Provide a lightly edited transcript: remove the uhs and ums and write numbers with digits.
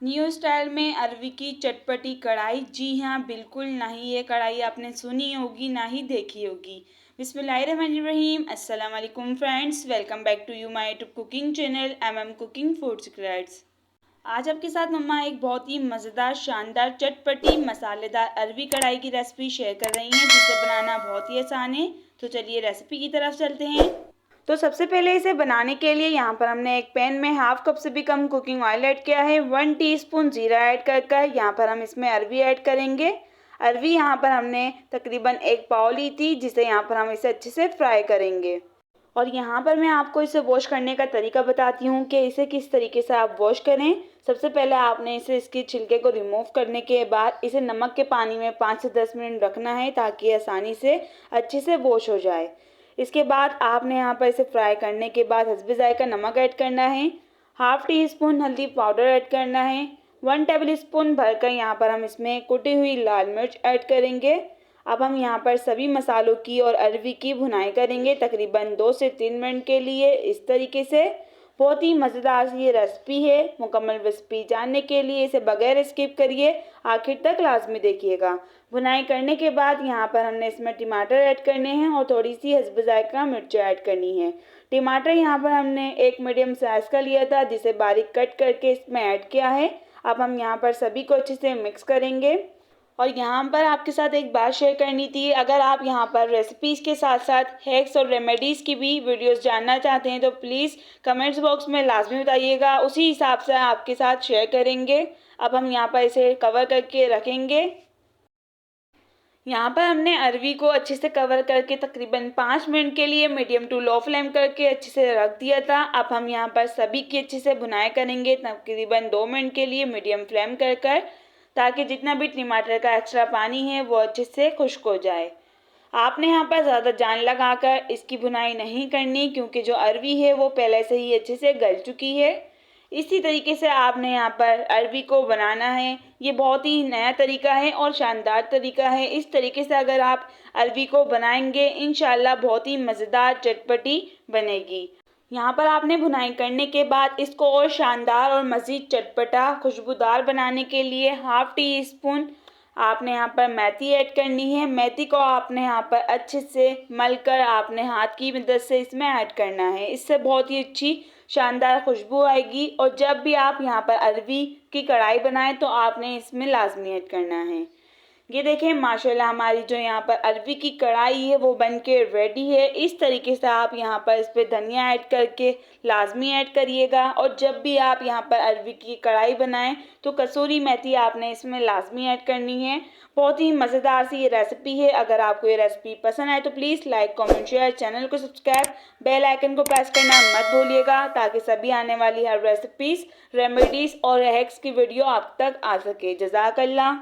New style में अरवी की चटपटी कढ़ाई। जी हाँ, बिल्कुल नहीं, ये कढ़ाई आपने सुनी होगी ना ही देखी होगी। बिस्मिल्लाहिर्रहमानिर्रहीम। अस्सलाम वालेकुम friends, welcome back to you my YouTube cooking channel MM cooking food secrets. आज आपके साथ मम्मा एक बहुत ही मज़ेदार, शानदार, चटपटी, मसालेदार अरवी कढ़ाई की रेसिपी शेयर कर रही हैं, जिसे बनाना बहुत ही आसान है। तो चलिए रेसिपी की तरफ चलते हैं। तो सबसे पहले इसे बनाने के लिए यहाँ पर हमने एक पैन में हाफ कप से भी कम कुकिंग ऑयल ऐड किया है। 1 टीस्पून जीरा ऐड कर यहाँ पर हम इसमें अरवी ऐड करेंगे। अरवी यहाँ पर हमने तकरीबन 1 पाव ली थी, जिसे यहाँ पर हम इसे अच्छे से फ्राई करेंगे। और यहाँ पर मैं आपको इसे वॉश करने का तरीका बताती हूँ कि इसे किस तरीके से आप वॉश करें। सबसे पहले आपने इसे इसके छिलके को रिमूव करने के बाद इसे नमक के पानी में 5 से 10 मिनट रखना है, ताकि आसानी से अच्छे से वॉश हो जाए। इसके बाद आपने यहाँ पर इसे फ्राई करने के बाद हस्बे जायका नमक ऐड करना है, हाफ टी स्पून हल्दी पाउडर ऐड करना है, 1 टेबल स्पून भरकर यहाँ पर हम इसमें कुटी हुई लाल मिर्च ऐड करेंगे। अब हम यहाँ पर सभी मसालों की और अरवी की भुनाई करेंगे तकरीबन 2 से 3 मिनट के लिए। इस तरीके से बहुत ही मज़ेदार सी ये रेसिपी है। मुकम्मल रेसिपी जानने के लिए इसे बगैर स्किप करिए, आखिर तक लाजमी देखिएगा। भुनाई करने के बाद यहाँ पर हमने इसमें टमाटर ऐड करने हैं और थोड़ी सी हस्ब जायका मिर्च ऐड करनी है। टमाटर यहाँ पर हमने एक मीडियम साइज़ का लिया था, जिसे बारीक कट करके इसमें ऐड किया है। अब हम यहाँ पर सभी को अच्छे से मिक्स करेंगे। और यहाँ पर आपके साथ एक बात शेयर करनी थी, अगर आप यहाँ पर रेसिपीज़ के साथ साथ हैक्स और रेमेडीज़ की भी वीडियोस जानना चाहते हैं तो प्लीज़ कमेंट्स बॉक्स में लाजमी बताइएगा, उसी हिसाब से आपके साथ शेयर करेंगे। अब हम यहाँ पर इसे कवर करके रखेंगे। यहाँ पर हमने अरवी को अच्छे से कवर करके तकरीबन 5 मिनट के लिए मीडियम टू लो फ्लेम करके अच्छे से रख दिया था। अब हम यहाँ पर सभी की अच्छे से भुनाई करेंगे तकरीबन 2 मिनट के लिए मीडियम फ्लेम कर ताकि जितना भी टमाटर का एक्स्ट्रा पानी है वो अच्छे से खुश्क हो जाए। आपने यहाँ पर ज़्यादा जान लगाकर इसकी भुनाई नहीं करनी, क्योंकि जो अरवी है वो पहले से ही अच्छे से गल चुकी है। इसी तरीके से आपने यहाँ पर अरवी को बनाना है। ये बहुत ही नया तरीका है और शानदार तरीका है। इस तरीके से अगर आप अरवी को बनाएंगे इंशाल्लाह बहुत ही मज़ेदार चटपटी बनेगी। यहाँ पर आपने भुनाई करने के बाद इसको और शानदार और मज़ीद चटपटा खुशबूदार बनाने के लिए हाफ टी स्पून आपने यहाँ पर मेथी ऐड करनी है। मेथी को आपने यहाँ पर अच्छे से मलकर आपने हाथ की मदद से इसमें ऐड करना है। इससे बहुत ही अच्छी शानदार खुशबू आएगी। और जब भी आप यहाँ पर अरवी की कढ़ाई बनाएं तो आपने इसमें लाजमी ऐड करना है। ये देखें माशाल्लाह हमारी जो यहाँ पर अरवी की कढ़ाई है वो बन के रेडी है। इस तरीके से आप यहाँ पर इस पर धनिया ऐड करके लाजमी ऐड करिएगा। और जब भी आप यहाँ पर अरवी की कढ़ाई बनाएं तो कसूरी मेथी आपने इसमें लाजमी ऐड करनी है। बहुत ही मज़ेदार सी ये रेसिपी है। अगर आपको ये रेसिपी पसंद आए तो please like comment share, channel को सब्सक्राइब, बेल आइकन को प्रेस करना मत भूलिएगा, ताकि सभी आने वाली हर रेसिपीज़, रेमेडीज़ और हैक्स की वीडियो आप तक आ सके। जज़ाकल्लाह।